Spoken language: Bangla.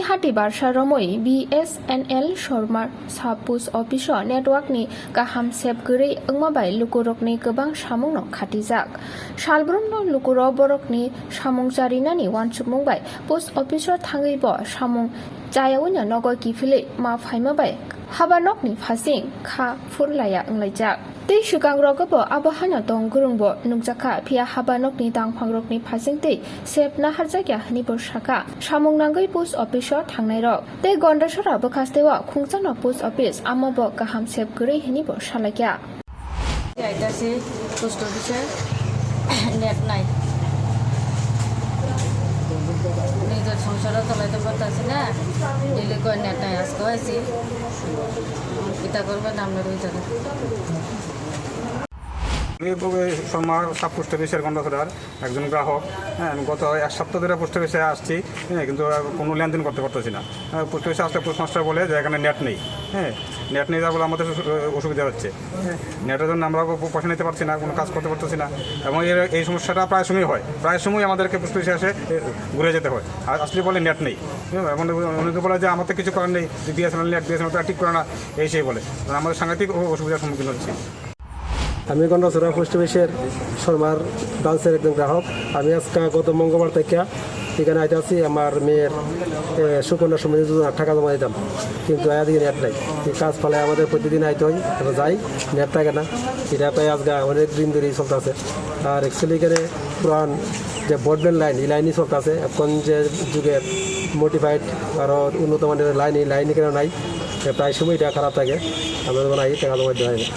हाटी बारसा रमै BSNL सरमार सापुस अफिसर नेटवर्कनि गाहाम सेबगोरै ओंमाबाय लुकुरकनि गोबां सामुंनो खाथिजाक सालब्रमनो लुकुराव बरकनि सामुं जारिनानि वानसुमुंबाय पोस्ट अफिसर थाङैब सामुं जायावैनो नगय किफिलै मा फाइमाबाय हाबानकनि फासिं खा फुरलाया ओंलायजाक tei sugangrok bo abahana dong gurungbo nukjaka phia habanokni dangphangrokni phasingtei sep naharjakya hini bo saka samung nangoi post office o thangnai rok tei gondasora bokhastewa khungchakno post office amabo kaham sep gurei hini bo salakya aitasi post office net nai নিজের সংসারও চালাইতে পারতেছি না ডেলি করে নেট নাই আজকে আছি এটা করবেন আপনার ওই জায়গায় শর্মার সাব পোস্ট অফিসের গন্ডাছড়ার একজন গ্রাহক। হ্যাঁ, আমি গত এক সপ্তাহ ধরে পোস্ট অফিসে আসছি, হ্যাঁ, কিন্তু কোনো লেনদেন করতে পারতেছি না। পোস্ট অফিসে আসলে পোস্টমাস্টার বলে যে এখানে নেট নেই। হ্যাঁ, নেট নেই যা বলে আমাদের অসুবিধা হচ্ছে। হ্যাঁ, নেটের জন্য আমরা পয়সা নিতে পারছি না, কোনো কাজ করতে পারতেছি না, এবং এই সমস্যাটা প্রায় সময় হয়। প্রায় সময় আমাদেরকে পোস্ট অফিসে এসে ঘুরে যেতে হয়। আর আসলে বলে নেট নেই, এবং অনেকে বলে যে আমাদের কিছু করার নেই, BSNL নেট BSNL ঠিক করে না, এই সেই বলে আমাদের সাংঘাতিক অসুবিধার সম্মুখীন হচ্ছি। আমি গন্ডাছড়া পোস্ট অফিসের শর্মার ব্রাঞ্চের একজন গ্রাহক। আমি আজকে গত মঙ্গলবার থেকে এখানে আইতে আসছি আমার মেয়ের সুকন্যা সমৃদ্ধি যোজনার টাকা জমা দিতাম, কিন্তু এদিকে নেট নাই। এই কাজ ফলে আমাদের প্রতিদিন আইতে হয়, যাই নেট থাকে না। এটা তাই আজকে অনেক দিন ধরেই চলতেছে। আর অ্যাকচুয়ালি এখানে পুরান যে ব্রডব্যান্ড লাইন, এই লাইনই চলতেছে। এখন যে যুগের মডিফাইড আরও উন্নত মানের লাইন, এই লাইন এখানে নাই। প্রায় সময়টা খারাপ থাকে, আমরা যখন আই টাকা জমা দিতে হয় না।